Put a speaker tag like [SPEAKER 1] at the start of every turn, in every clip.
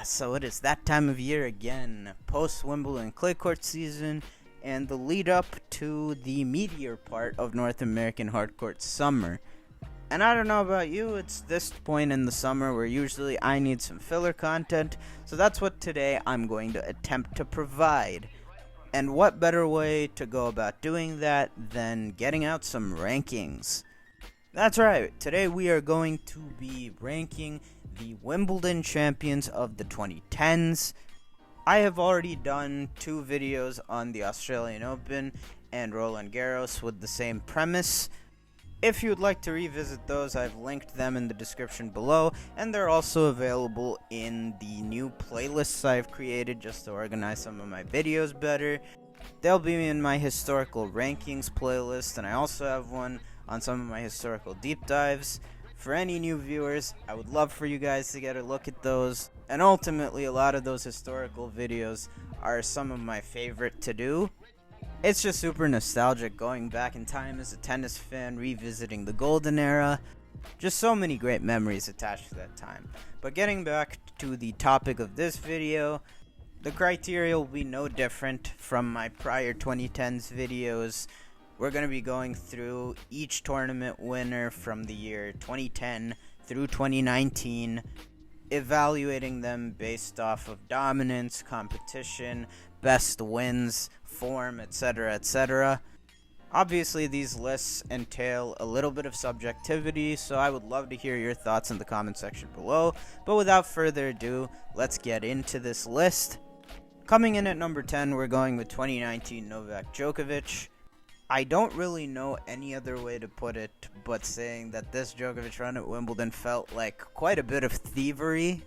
[SPEAKER 1] So it is that time of year again, post-Wimbledon clay court season, and the lead up to the meatier part of North American hardcourt summer. And I don't know about you, it's this point in the summer where usually I need some filler content, so that's what today I'm going to attempt to provide. And what better way to go about doing that than getting out some rankings? That's right, today we are going to be ranking the Wimbledon champions of the 2010s. I have already done 2 videos on the Australian Open and Roland Garros with the same premise. If you would like to revisit those, I've linked them in the description below, and they're also available in the new playlists I've created just to organize some of my videos better. They'll be in my historical rankings playlist, and I also have one on some of my historical deep dives. For any new viewers, I would love for you guys to get a look at those, and ultimately a lot of those historical videos are some of my favorite to do. It's just super nostalgic going back in time as a tennis fan, revisiting the golden era. Just so many great memories attached to that time. But getting back to the topic of this video, the criteria will be no different from my prior 2010s videos. We're going to be going through each tournament winner from the year 2010 through 2019, evaluating them based off of dominance, competition, best wins, form, etc., etc. Obviously, these lists entail a little bit of subjectivity, so I would love to hear your thoughts in the comment section below. But without further ado, let's get into this list. Coming in at number 10, we're going with 2019 Novak Djokovic. I don't really know any other way to put it but saying that this Djokovic run at Wimbledon felt like quite a bit of thievery.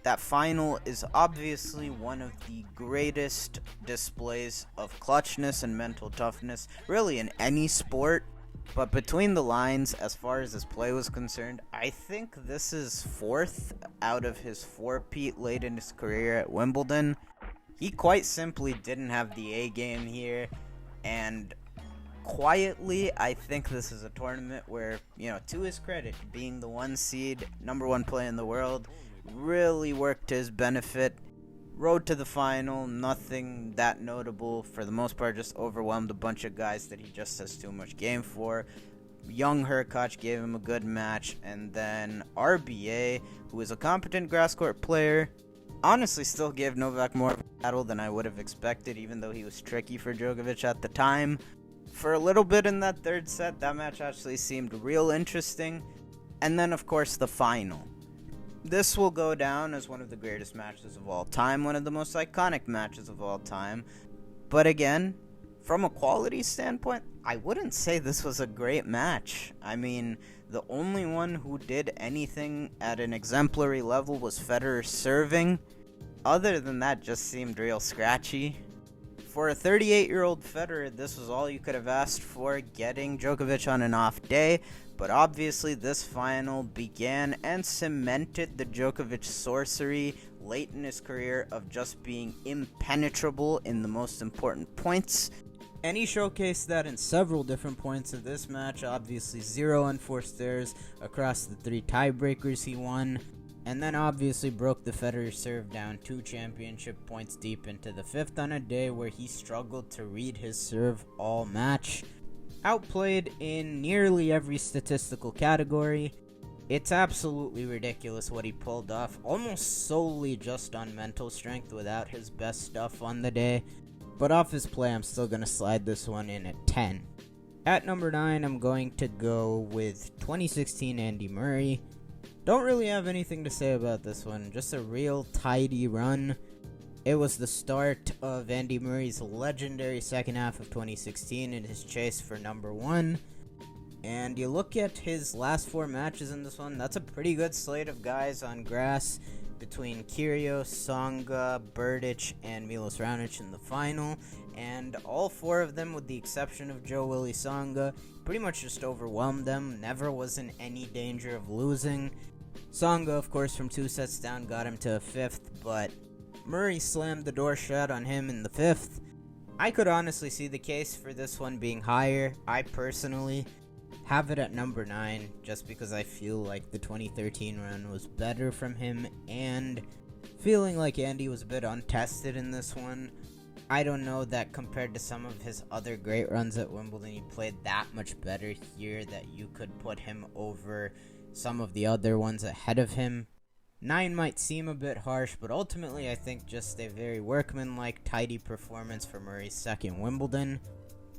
[SPEAKER 1] That final is obviously one of the greatest displays of clutchness and mental toughness, really in any sport. But between the lines, as far as his play was concerned, I think this is 4th out of his 4-peat late in his career at Wimbledon. He quite simply didn't have the A game here, and quietly, I think this is a tournament where, to his credit, being the 1 seed, number 1 play in the world, really worked to his benefit. Road to the final, nothing that notable. For the most part, just overwhelmed a bunch of guys that he just has too much game for. Young Hurkacz gave him a good match, and then RBA, who is a competent grass court player, honestly still gave Novak more of a battle than I would have expected, even though he was tricky for Djokovic at the time. For a little bit in that 3rd set, that match actually seemed real interesting. And then, of course, the final. This will go down as one of the greatest matches of all time, one of the most iconic matches of all time. But again, from a quality standpoint, I wouldn't say this was a great match. I mean, the only one who did anything at an exemplary level was Federer serving. Other than that, just seemed real scratchy. For a 38-year-old Federer, this was all you could have asked for, getting Djokovic on an off day. But obviously, this final began and cemented the Djokovic sorcery late in his career of just being impenetrable in the most important points. And he showcased that in several different points of this match. Obviously, 0 unforced errors across the 3 tiebreakers he won. And then obviously broke the Federer serve down 2 championship points deep into the 5th on a day where he struggled to read his serve all match. Outplayed in nearly every statistical category. It's absolutely ridiculous what he pulled off, almost solely just on mental strength without his best stuff on the day. But off his play, I'm still going to slide this one in at 10. At number 9, I'm going to go with 2016 Andy Murray. Don't really have anything to say about this one, just a real tidy run. It was the start of Andy Murray's legendary second half of 2016 in his chase for number 1. And you look at his last 4 matches in this one, that's a pretty good slate of guys on grass between Kyrgios, Tsonga, Berdych, and Milos Raonic in the final. And all 4 of them, with the exception of Joe Willie Tsonga, pretty much just overwhelmed them, never was in any danger of losing. Tsonga, of course, from 2 sets down got him to a 5th, but Murray slammed the door shut on him in the 5th. I could honestly see the case for this one being higher. I personally have it at number 9, just because I feel like the 2013 run was better from him, and feeling like Andy was a bit untested in this one. I don't know that compared to some of his other great runs at Wimbledon, he played that much better here that you could put him over some of the other ones ahead of him. 9 might seem a bit harsh, but ultimately I think just a very workmanlike, tidy performance for Murray's second Wimbledon.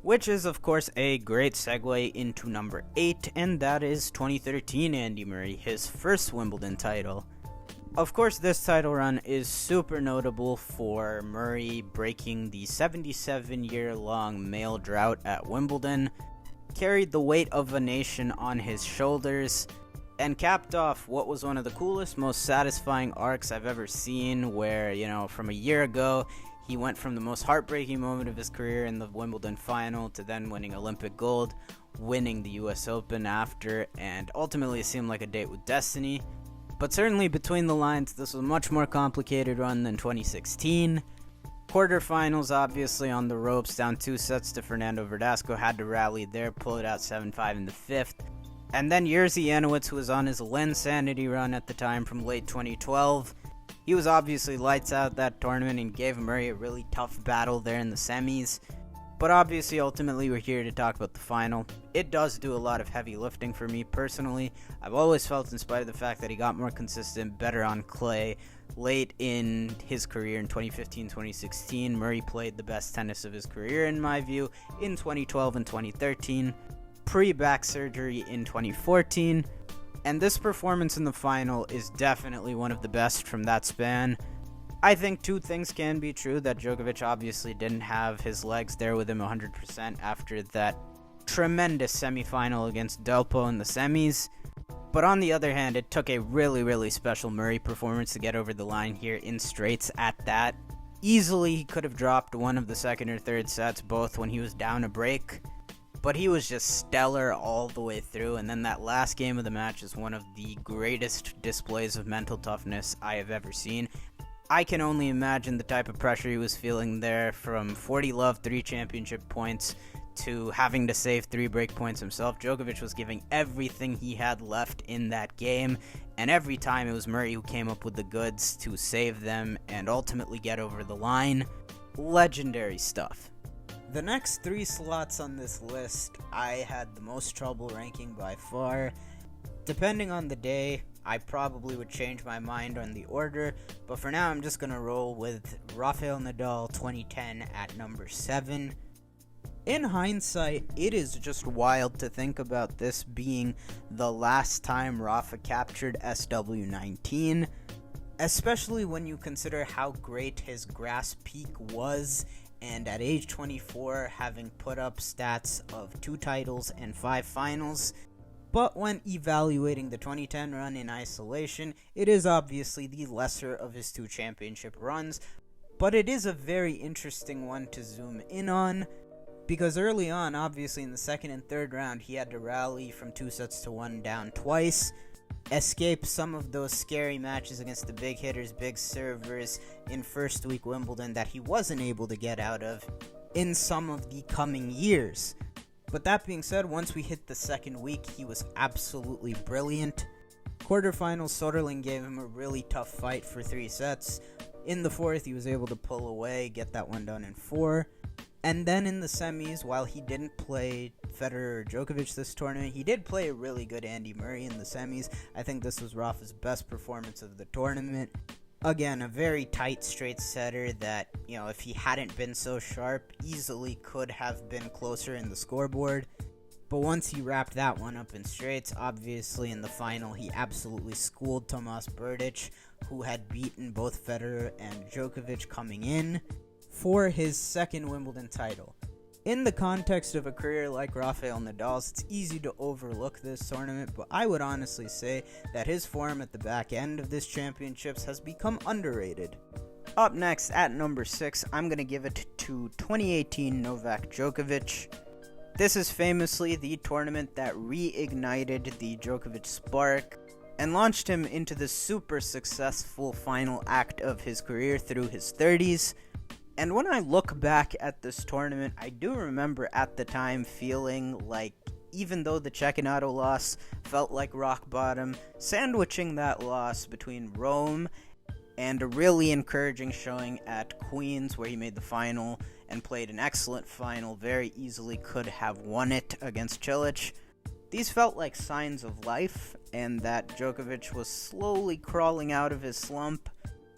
[SPEAKER 1] Which is, of course, a great segue into number 8, and that is 2013 Andy Murray, his first Wimbledon title. Of course, this title run is super notable for Murray breaking the 77-year-long male drought at Wimbledon, carried the weight of a nation on his shoulders, and capped off what was one of the coolest, most satisfying arcs I've ever seen, where, from a year ago, he went from the most heartbreaking moment of his career in the Wimbledon final to then winning Olympic gold, winning the US Open after, and ultimately it seemed like a date with destiny. But certainly between the lines, this was a much more complicated run than 2016. Quarterfinals, obviously on the ropes, down 2 sets to Fernando Verdasco, had to rally there, pull it out 7-5 in the 5th. And then Jerzy Janowicz, who was on his Linsanity run at the time from late 2012, he was obviously lights out that tournament and gave Murray a really tough battle there in the semis. But obviously, ultimately, we're here to talk about the final. It does do a lot of heavy lifting for me personally. I've always felt, in spite of the fact that he got more consistent, better on clay, late in his career in 2015-2016, Murray played the best tennis of his career, in my view, in 2012 and 2013, pre-back surgery in 2014, and this performance in the final is definitely one of the best from that span. I think 2 things can be true, that Djokovic obviously didn't have his legs there with him 100% after that tremendous semifinal against Delpo in the semis. But on the other hand, it took a really, really special Murray performance to get over the line here in straights at that. Easily, he could have dropped one of the second or third sets, both when he was down a break. But he was just stellar all the way through, and then that last game of the match is one of the greatest displays of mental toughness I have ever seen. I can only imagine the type of pressure he was feeling there, from 40 love, 3 championship points, to having to save 3 break points himself. Djokovic was giving everything he had left in that game, and every time it was Murray who came up with the goods to save them and ultimately get over the line. Legendary stuff. The next 3 slots on this list, I had the most trouble ranking by far. Depending on the day, I probably would change my mind on the order, but for now I'm just going to roll with Rafael Nadal 2010 at number 7. In hindsight, it is just wild to think about this being the last time Rafa captured SW19, especially when you consider how great his grass peak was, and at age 24 having put up stats of 2 titles and 5 finals. But when evaluating the 2010 run in isolation, it is obviously the lesser of his 2 championship runs, but it is a very interesting one to zoom in on, because early on, obviously in the second and third round, he had to rally from 2 sets to 1 down twice, escape some of those scary matches against the big hitters, big servers in first week Wimbledon that he wasn't able to get out of in some of the coming years. But that being said, once we hit the second week, he was absolutely brilliant. Quarterfinals, Soderling gave him a really tough fight for 3 sets. In the 4th, he was able to pull away, get that one done in 4. And then in the semis, while he didn't play Federer or Djokovic this tournament, he did play a really good Andy Murray in the semis. I think this was Rafa's best performance of the tournament. Again, a very tight straight setter that, if he hadn't been so sharp, easily could have been closer in the scoreboard. But once he wrapped that one up in straights, obviously in the final, he absolutely schooled Tomas Berdych, who had beaten both Federer and Djokovic coming in, for his second Wimbledon title. In the context of a career like Rafael Nadal's, it's easy to overlook this tournament, but I would honestly say that his form at the back end of this championships has become underrated. Up next, at number 6, I'm going to give it to 2018 Novak Djokovic. This is famously the tournament that reignited the Djokovic spark and launched him into the super successful final act of his career through his 30s. And when I look back at this tournament, I do remember at the time feeling like, even though the Cecchinato loss felt like rock bottom, sandwiching that loss between Rome and a really encouraging showing at Queens, where he made the final and played an excellent final, very easily could have won it against Cilic. These felt like signs of life, and that Djokovic was slowly crawling out of his slump,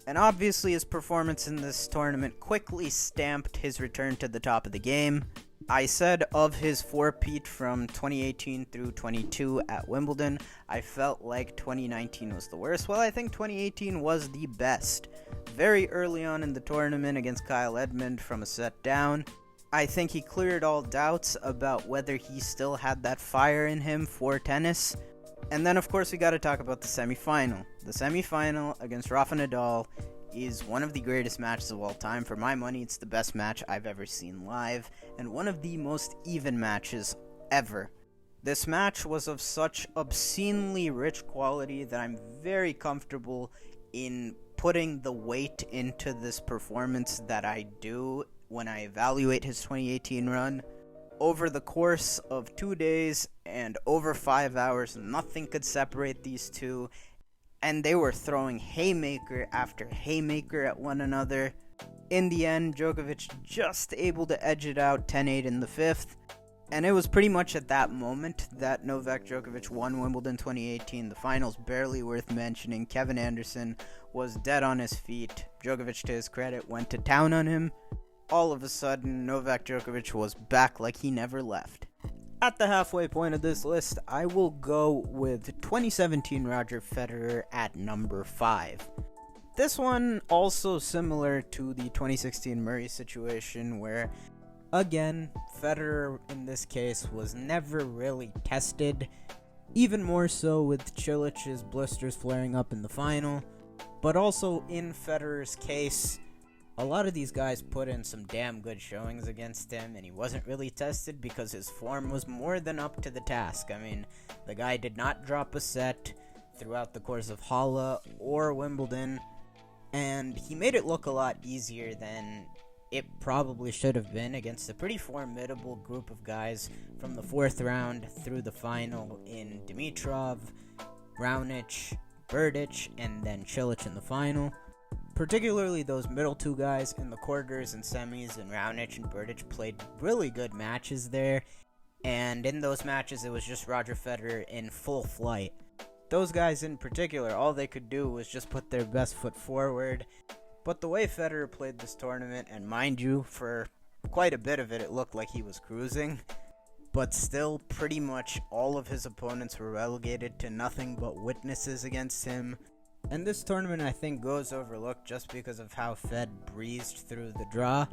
[SPEAKER 1] and obviously his performance in this tournament quickly stamped his return to the top of the game. I said of his four-peat from 2018 through 22 at Wimbledon, I felt like 2019 was the worst. Well, I think 2018 was the best. Very early on in the tournament against Kyle Edmund from a set down, I think he cleared all doubts about whether he still had that fire in him for tennis. And then, of course, we got to talk about the semifinal. The semifinal against Rafa Nadal is one of the greatest matches of all time. For my money, it's the best match I've ever seen live, and one of the most even matches ever. This match was of such obscenely rich quality that I'm very comfortable in putting the weight into this performance that I do when I evaluate his 2018 run. Over the course of 2 days and over 5 hours, nothing could separate these two, and they were throwing haymaker after haymaker at one another. In the end, Djokovic just able to edge it out 10-8 in the fifth, and it was pretty much at that moment that Novak Djokovic won Wimbledon 2018. The finals barely worth mentioning. Kevin Anderson was dead on his feet. Djokovic, to his credit, went to town on him. All of a sudden, Novak Djokovic was back like he never left. At the halfway point of this list, I will go with 2017 Roger Federer at number 5. This one also similar to the 2016 Murray situation, where, again, Federer in this case was never really tested, even more so with Cilic's blisters flaring up in the final. But also in Federer's case, a lot of these guys put in some damn good showings against him, and he wasn't really tested because his form was more than up to the task. I mean, the guy did not drop a set throughout the course of Halle or Wimbledon, and he made it look a lot easier than it probably should have been against a pretty formidable group of guys from the fourth round through the final in Dimitrov, Raonic, Berdych, and then Cilic in the final. Particularly those middle two guys in the quarters and semis, and Raonic and Berdych played really good matches there, and in those matches it was just Roger Federer in full flight. Those guys in particular, all they could do was just put their best foot forward, but the way Federer played this tournament, and mind you, for quite a bit of it, it looked like he was cruising, but still pretty much all of his opponents were relegated to nothing but witnesses against him. And this tournament, I think, goes overlooked just because of how Fed breezed through the draw.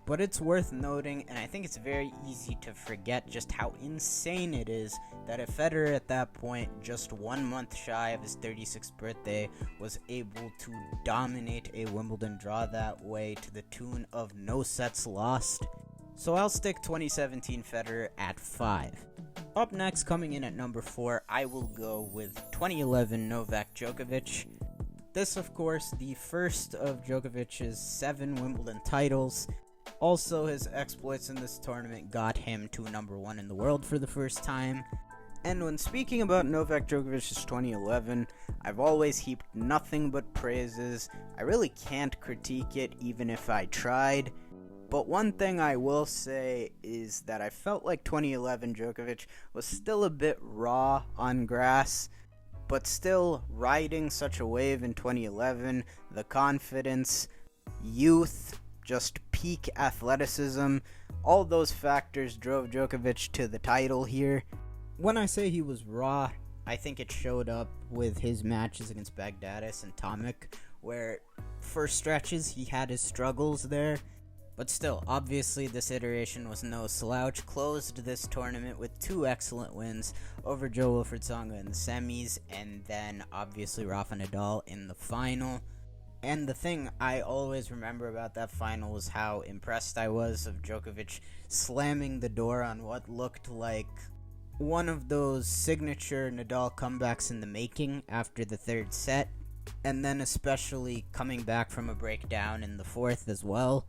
[SPEAKER 1] But it's worth noting, and I think it's very easy to forget just how insane it is that if Federer at that point, just 1 month shy of his 36th birthday, was able to dominate a Wimbledon draw that way to the tune of no sets lost. So I'll stick 2017 Federer at 5. Up next, coming in at number 4, I will go with 2011 Novak Djokovic. This, of course, the first of Djokovic's 7 Wimbledon titles. Also, his exploits in this tournament got him to number 1 in the world for the first time. And when speaking about Novak Djokovic's 2011, I've always heaped nothing but praises. I really can't critique it even if I tried. But one thing I will say is that I felt like 2011 Djokovic was still a bit raw on grass, but still riding such a wave in 2011, the confidence, youth, just peak athleticism, all those factors drove Djokovic to the title here. When I say he was raw, I think it showed up with his matches against Baghdadis and Tomic, where for stretches he had his struggles there. But still, obviously this iteration was no slouch. Closed this tournament with 2 excellent wins over Joe Wilfried Tsonga in the semis, and then obviously Rafa Nadal in the final. And the thing I always remember about that final was how impressed I was of Djokovic slamming the door on what looked like one of those signature Nadal comebacks in the making after the third set, and then especially coming back from a breakdown in the fourth as well.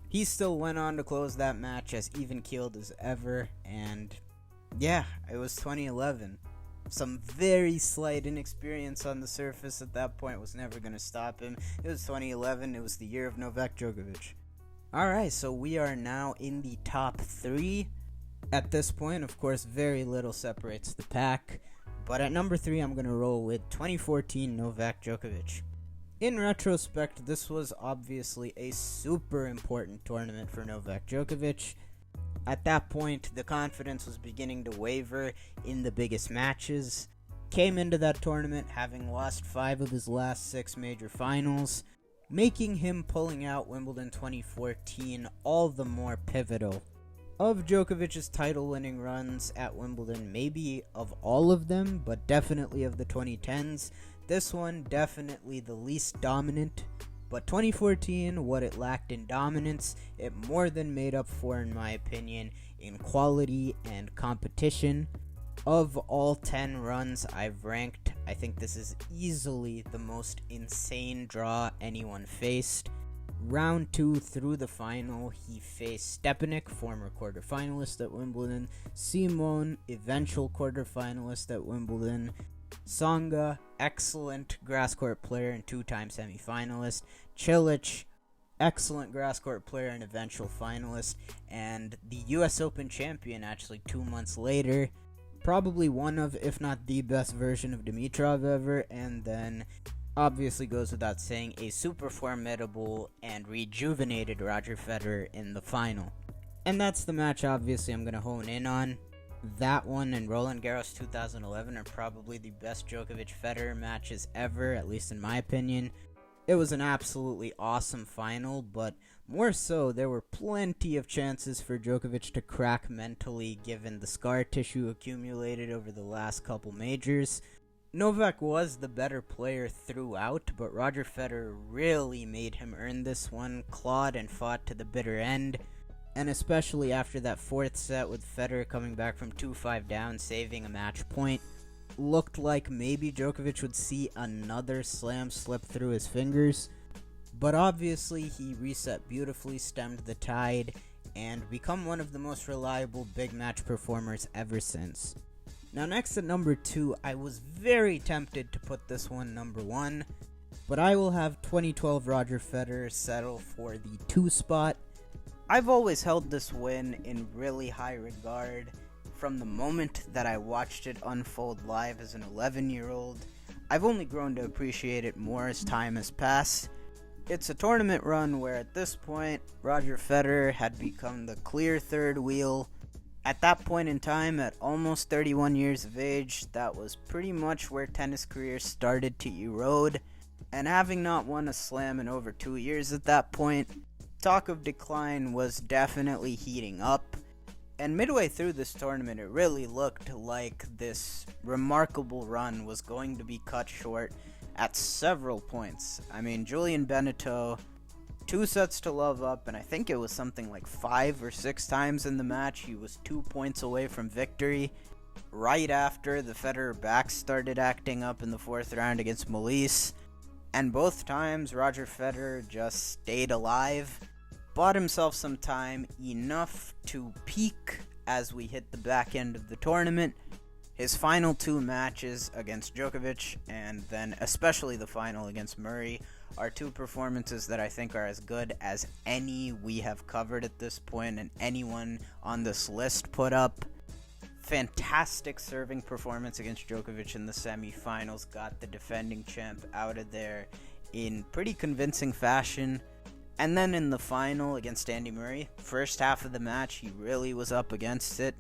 [SPEAKER 1] He still went on to close that match as even-keeled as ever, and yeah, it was 2011. Some very slight inexperience on the surface at that point was never going to stop him. It was 2011. It was the year of Novak Djokovic. Alright, so we are now in the top 3. At this point, of course, very little separates the pack. But at number 3, I'm going to roll with 2014 Novak Djokovic. In retrospect, this was obviously a super important tournament for Novak Djokovic. At that point, the confidence was beginning to waver in the biggest matches. Came into that tournament having lost 5 of his last 6 major finals, making him pulling out Wimbledon 2014 all the more pivotal. Of Djokovic's title-winning runs at Wimbledon, maybe of all of them, but definitely of the 2010s, this one definitely the least dominant. But 2014, what it lacked in dominance, it more than made up for, in my opinion, in quality and competition. Of all 10 runs I've ranked, I think this is easily the most insane draw anyone faced. Round 2 through the final, he faced Stepanek, former quarterfinalist at Wimbledon, Simon, eventual quarterfinalist at Wimbledon, Tsonga, excellent grass court player and 2-time semifinalist, Cilic, excellent grass court player and eventual finalist, and the US Open champion actually 2 months later, probably one of, if not the best version of Dimitrov ever, and then obviously goes without saying, a super formidable and rejuvenated Roger Federer in the final. And that's the match obviously I'm going to hone in on. That one and Roland Garros 2011 are probably the best Djokovic-Federer matches ever, at least in my opinion. It was an absolutely awesome final, but more so, there were plenty of chances for Djokovic to crack mentally given the scar tissue accumulated over the last couple majors. Novak was the better player throughout, but Roger Federer really made him earn this one, clawed and fought to the bitter end. And especially after that 4th set with Federer coming back from 2-5 down, saving a match point, looked like maybe Djokovic would see another slam slip through his fingers. But obviously he reset beautifully, stemmed the tide, and become one of the most reliable big match performers ever since. Now next at number 2, I was very tempted to put this one number 1, but I will have 2012 Roger Federer settle for the 2 spot. I've always held this win in really high regard from the moment that I watched it unfold live as an 11-year-old. I've only grown to appreciate it more as time has passed. It's a tournament run where at this point, Roger Federer had become the clear third wheel. At that point in time, at almost 31 years of age, that was pretty much where tennis careers started to erode. And having not won a slam in over 2 years at that point, talk of decline was definitely heating up. And midway through this tournament, it really looked like this remarkable run was going to be cut short at several points. I mean, Julian Benneteau, 2 sets to love up, and I think it was something like 5 or 6 times in the match, he was 2 points away from victory. Right after, the Federer back started acting up in the 4th round against Molise, and both times Roger Federer just stayed alive, bought himself some time, enough to peak as we hit the back end of the tournament. His final 2 matches against Djokovic, and then especially the final against Murray, are 2 performances that I think are as good as any we have covered at this point and anyone on this list put up. Fantastic serving performance against Djokovic in the semifinals, got the defending champ out of there in pretty convincing fashion. And then in the final against Andy Murray, first half of the match, he really was up against it.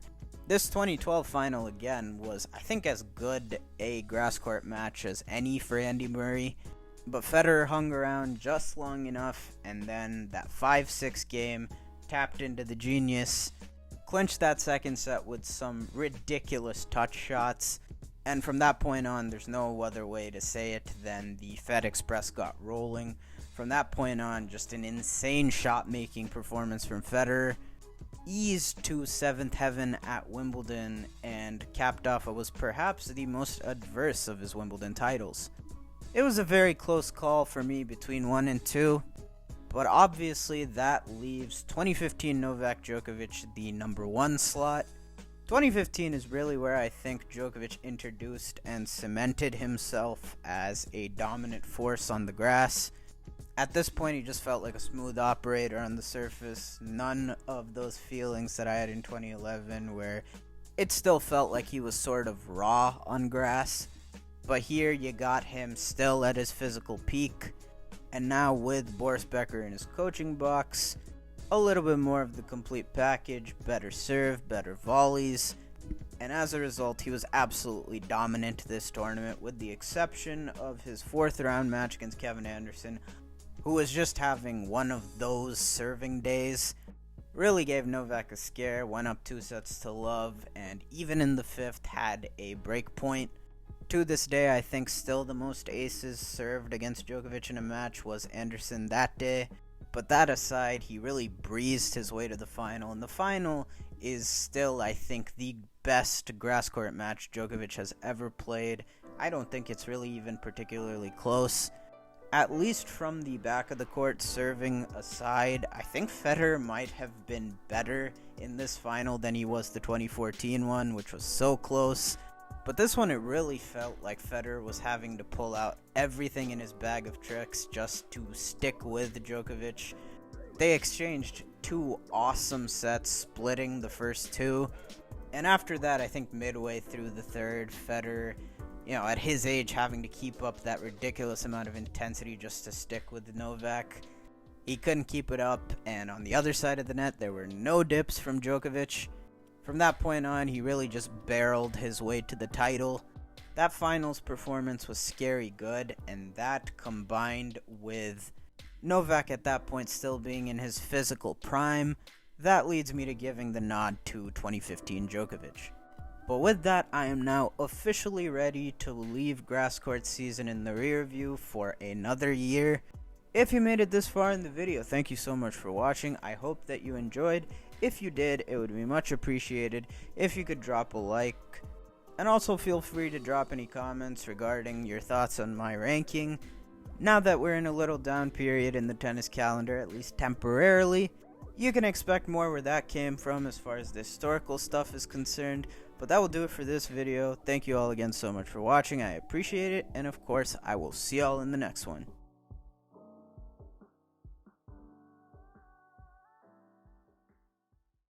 [SPEAKER 1] This 2012 final, again, was, I think, as good a grass court match as any for Andy Murray. But Federer hung around just long enough, and then that 5-6 game tapped into the genius, clinched that second set with some ridiculous touch shots. And from that point on, there's no other way to say it than the Fed Express got rolling. From that point on, just an insane shot-making performance from Federer. Eased to 7th heaven at Wimbledon and capped off what was perhaps the most adverse of his Wimbledon titles. It was a very close call for me between 1 and 2, but obviously that leaves 2015 Novak Djokovic the number 1 slot. 2015 is really where I think Djokovic introduced and cemented himself as a dominant force on the grass. At this point, he just felt like a smooth operator on the surface. None of those feelings that I had in 2011 where it still felt like he was sort of raw on grass. But here you got him still at his physical peak. And now with Boris Becker in his coaching box, a little bit more of the complete package, better serve, better volleys. And as a result, he was absolutely dominant this tournament, with the exception of his 4th round match against Kevin Anderson, who was just having one of those serving days. Really gave Novak a scare, went up 2 sets to love, and even in the 5th had a break point. To this day, I think still the most aces served against Djokovic in a match was Anderson that day. But that aside, he really breezed his way to the final, and the final is still, I think, the best grass court match Djokovic has ever played. I don't think it's really even particularly close. At least from the back of the court serving aside, I think Federer might have been better in this final than he was the 2014 one, which was so close. But this one, it really felt like Federer was having to pull out everything in his bag of tricks just to stick with Djokovic. They exchanged 2 awesome sets, splitting the first 2. And after that, I think midway through the 3rd, Federer, at his age, having to keep up that ridiculous amount of intensity just to stick with Novak, he couldn't keep it up, and on the other side of the net, there were no dips from Djokovic. From that point on, he really just barreled his way to the title. That finals performance was scary good, and that combined with Novak at that point still being in his physical prime, that leads me to giving the nod to 2015 Djokovic. But with that, I am now officially ready to leave grass court season in the rear view for another year. If you made it this far in the video, thank you so much for watching. I hope that you enjoyed. If you did, it would be much appreciated if you could drop a like. And also feel free to drop any comments regarding your thoughts on my ranking. Now that we're in a little down period in the tennis calendar, at least temporarily, you can expect more where that came from as far as the historical stuff is concerned. But that will do it for this video. Thank you all again so much for watching. I appreciate it. And of course, I will see y'all in the next one.